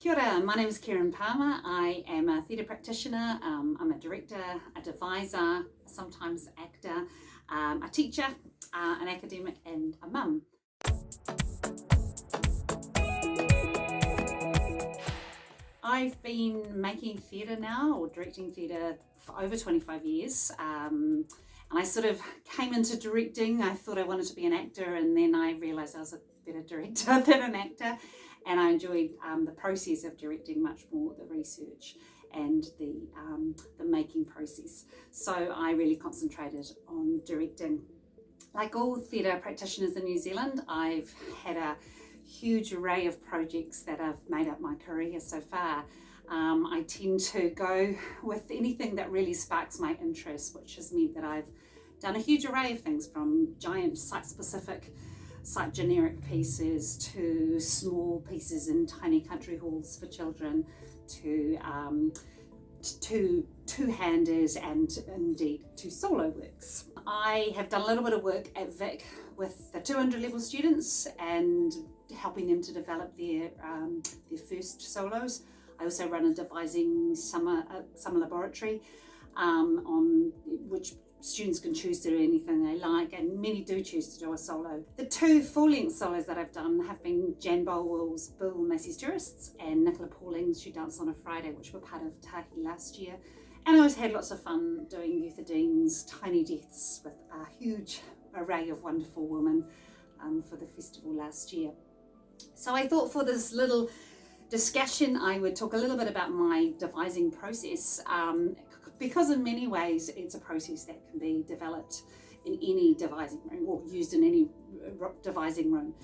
Kia ora, my name is Kerryn Palmer. I am a theatre practitioner. I'm a director, a deviser, sometimes actor, a teacher, an academic and a mum. I've been making theatre now, or directing theatre, for over 25 years. And I sort of came into directing. I thought I wanted to be an actor, and then I realised I was a better director than an actor. And I enjoyed the process of directing much more, the research and the making process. So I really concentrated on directing. Like all theatre practitioners in New Zealand, I've had a huge array of projects that have made up my career so far. I tend to go with anything that really sparks my interest, which has meant that I've done a huge array of things, from giant site-specific, site-generic pieces to small pieces in tiny country halls for children, to two-handers, and indeed to solo works. I have done a little bit of work at Vic with the 200 level students and helping them to develop their first solos. I also run a devising summer laboratory on which students can choose to do anything they like, and many do choose to do a solo. The two full-length solos that I've done have been Jan Bolwell's Bill Massey's Tourists and Nicola Pauling's She Danced on a Friday, which were part of TAHI last year. And I always had lots of fun doing Eutha Dean's Tiny Deaths with a huge array of wonderful women for the festival last year. So I thought for this little discussion I would talk a little bit about my devising process, because in many ways it's a process that can be developed in any devising room, or used in any devising room,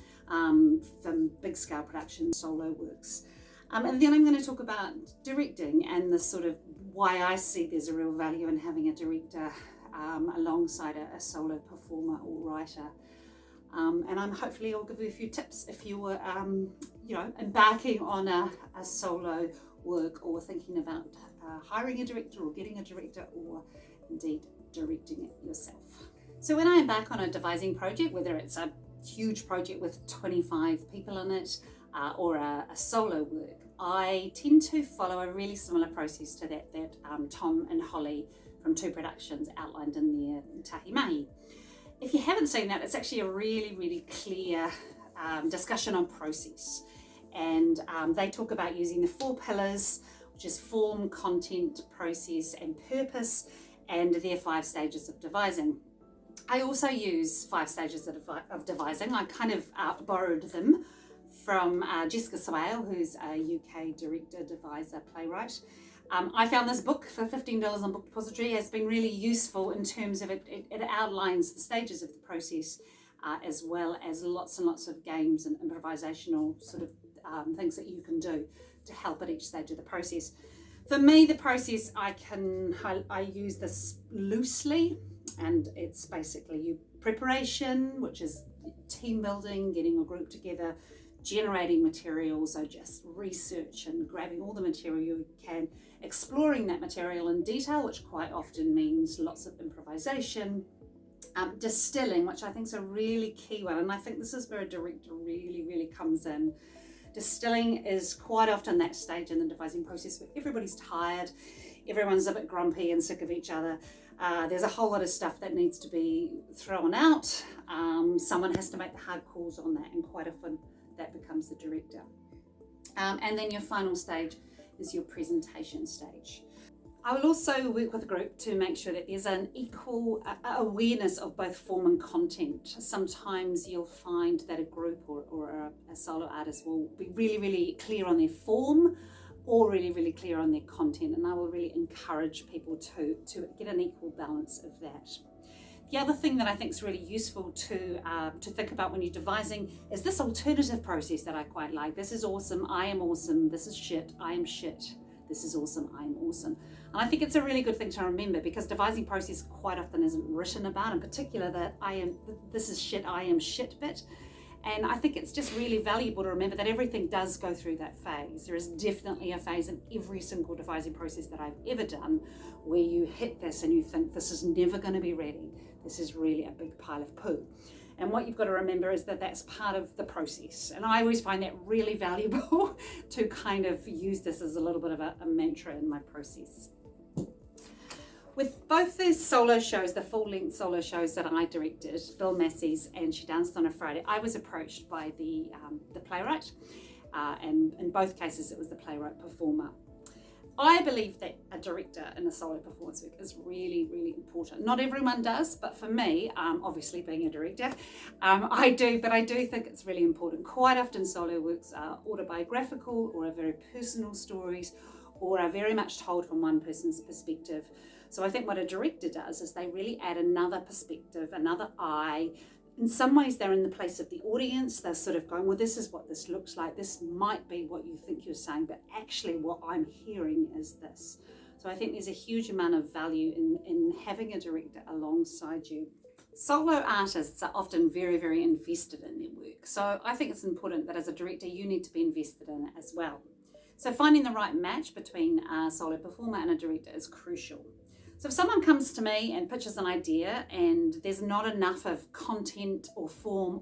from big scale production, solo works. And then I'm going to talk about directing and the sort of why I see there's a real value in having a director alongside a solo performer or writer. And I'm hopefully I'll give you a few tips if you were embarking on a solo work, or thinking about hiring a director or getting a director, or indeed directing it yourself. So when I embark on a devising project, whether it's a huge project with 25 people in it or a solo work, I tend to follow a really similar process to that Tom and Holly from Two Productions outlined in their TAHI Mahi. If you haven't seen that, it's actually a really, really clear discussion on process. And they talk about using the 4 pillars, which is form, content, process, and purpose, and their 5 stages of devising. I also use 5 stages of devising. I kind of borrowed them from Jessica Swale, who's a UK director, deviser, playwright. I found this book for $15 on Book Depository has been really useful in terms of it outlines the stages of the process, as well as lots and lots of games and improvisational sort of things that you can do to help at each stage of the process. For me, the process, I use this loosely, and it's basically preparation, which is team building, getting a group together, generating material, so just research and grabbing all the material you can, exploring that material in detail, which quite often means lots of improvisation, distilling, which I think is a really key one, and I think this is where a director really, really comes in. Distilling is quite often that stage in the devising process where everybody's tired, everyone's a bit grumpy and sick of each other. There's a whole lot of stuff that needs to be thrown out. Someone has to make the hard calls on that, and quite often that becomes the director. And then your final stage is your presentation stage. I will also work with a group to make sure that there's an equal awareness of both form and content. Sometimes you'll find that a group or a solo artist will be really, really clear on their form, or really, really clear on their content, and I will really encourage people to get an equal balance of that. The other thing that I think is really useful to think about when you're devising is this alternative process that I quite like. This is awesome, I am awesome. This is shit, I am shit. This is awesome, I am awesome. And I think it's a really good thing to remember, because devising process quite often isn't written about, in particular that this is shit, I am shit bit. And I think it's just really valuable to remember that everything does go through that phase. There is definitely a phase in every single devising process that I've ever done where you hit this and you think this is never going to be ready. This is really a big pile of poo. And what you've got to remember is that that's part of the process. And I always find that really valuable to kind of use this as a little bit of a mantra in my process. With both the solo shows, the full-length solo shows that I directed, Bill Massey's and She Danced on a Friday, I was approached by the playwright, and in both cases it was the playwright performer. I believe that a director in a solo performance work is really, really important. Not everyone does, but for me, obviously being a director, I do think it's really important. Quite often solo works are autobiographical or are very personal stories or are very much told from one person's perspective. So I think what a director does is they really add another perspective, another eye. In some ways, they're in the place of the audience. They're sort of going, well, this is what this looks like. This might be what you think you're saying, but actually what I'm hearing is this. So I think there's a huge amount of value in having a director alongside you. Solo artists are often very, very invested in their work. So I think it's important that as a director, you need to be invested in it as well. So finding the right match between a solo performer and a director is crucial. So if someone comes to me and pitches an idea and there's not enough of content or form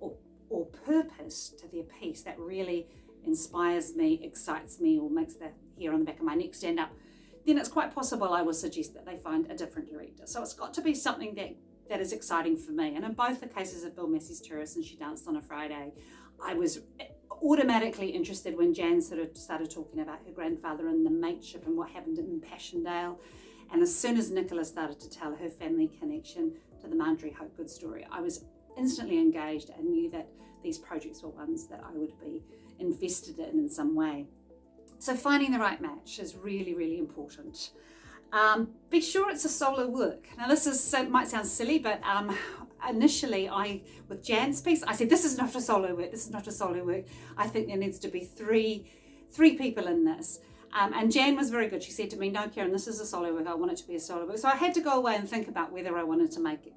or purpose to their piece that really inspires me, excites me, or makes the hair on the back of my neck stand up, then it's quite possible I will suggest that they find a different director. So it's got to be something that is exciting for me. And in both the cases of Bill Massey's Tourist and She Danced on a Friday, I was automatically interested when Jan sort of started talking about her grandfather and the mateship and what happened in Passchendaele. And as soon as Nicola started to tell her family connection to the Marjorie Hopegood story, I was instantly engaged and knew that these projects were ones that I would be invested in some way. So finding the right match is really, really important. Be sure it's a solo work. Now it might sound silly, but initially with Jan's piece, I said, this is not a solo work, this is not a solo work. I think there needs to be three people in this. And Jan was very good. She said to me, no, Kerryn, this is a solo work. I want it to be a solo work. So I had to go away and think about whether I wanted to make it.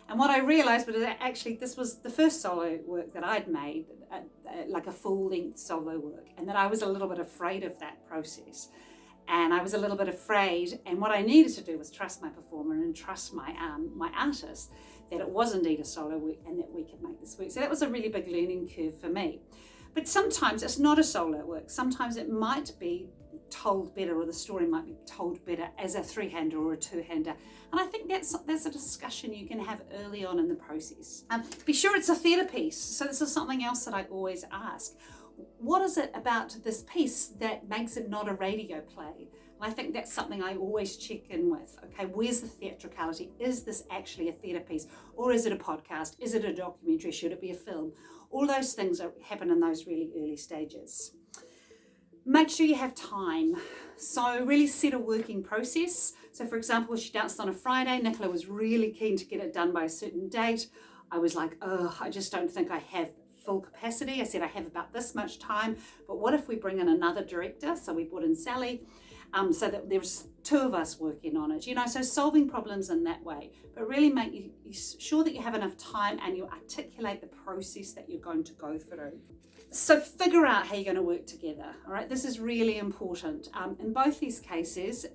And what I realised was that actually this was the first solo work that I'd made, like a full-length solo work, and that I was a little bit afraid of that process. And I was a little bit afraid, and what I needed to do was trust my performer and trust my artist that it was indeed a solo work and that we could make this work. So that was a really big learning curve for me. But sometimes it's not a solo work. Sometimes it might be told better, or the story might be told better as a three-hander or a two-hander. And I think that's a discussion you can have early on in the process. Be sure it's a theatre piece. So this is something else that I always ask. What is it about this piece that makes it not a radio play? And I think that's something I always check in with. Okay, where's the theatricality? Is this actually a theatre piece? Or is it a podcast? Is it a documentary? Should it be a film? All those things happen in those really early stages. Make sure you have time. So really set a working process. So for example, She Danced on a Friday. Nicola was really keen to get it done by a certain date. I was like, oh, I just don't think I have full capacity. I said, I have about this much time, but what if we bring in another director? So we brought in Sally, so that there's two of us working on it, so solving problems in that way, but really make you sure that you have enough time and you articulate the process that you're going to go through. So figure out how you're going to work together. All right, this is really important. In both these cases,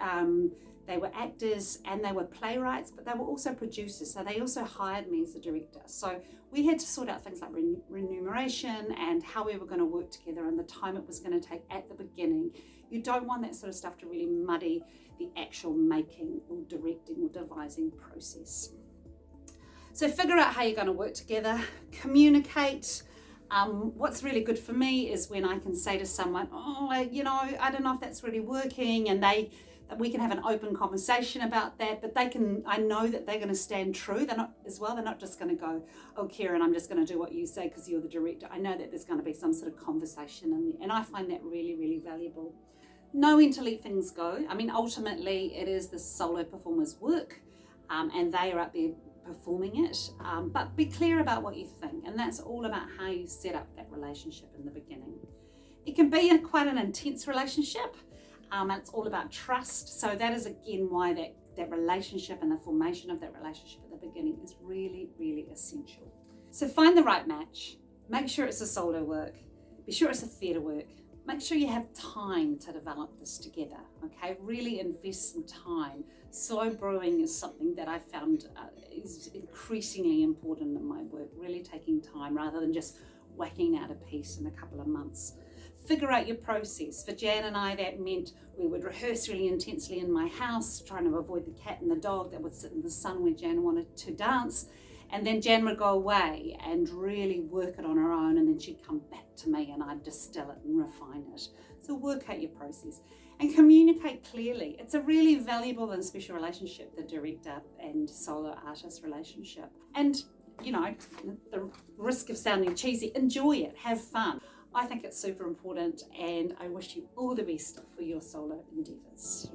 they were actors and they were playwrights, but they were also producers. So they also hired me as a director. So we had to sort out things like remuneration and how we were going to work together and the time it was going to take at the beginning. You don't want that sort of stuff to really muddy the actual making or directing or devising process. So figure out how you're going to work together, communicate. What's really good for me is when I can say to someone, oh, I don't know if that's really working, and we can have an open conversation about that, but I know that they're going to stand true. They're not just going to go, oh, Kerryn, I'm just going to do what you say because you're the director. I know that there's going to be some sort of conversation in there, and I find that really, really valuable. Know when to let things go. I mean, ultimately, it is the solo performer's work, and they are up there performing it, but be clear about what you think, and that's all about how you set up that relationship in the beginning. It can be quite an intense relationship. It's all about trust. So that is again why that relationship and the formation of that relationship at the beginning is really, really essential. So find the right match. Make sure it's a solo work. Be sure it's a theatre work. make sure you have time to develop this together, okay? Really invest some time. Slow brewing is something that I found is increasingly important in my work, really taking time rather than just whacking out a piece in a couple of months. Figure out your process. For Jan and I, that meant we would rehearse really intensely in my house, trying to avoid the cat and the dog that would sit in the sun where Jan wanted to dance. And then Jan would go away and really work it on her own, and then she'd come back to me and I'd distill it and refine it. So work out your process and communicate clearly. It's a really valuable and special relationship, the director and solo artist relationship. And you know, the risk of sounding cheesy, enjoy it, have fun. I think it's super important, and I wish you all the best for your solo endeavours.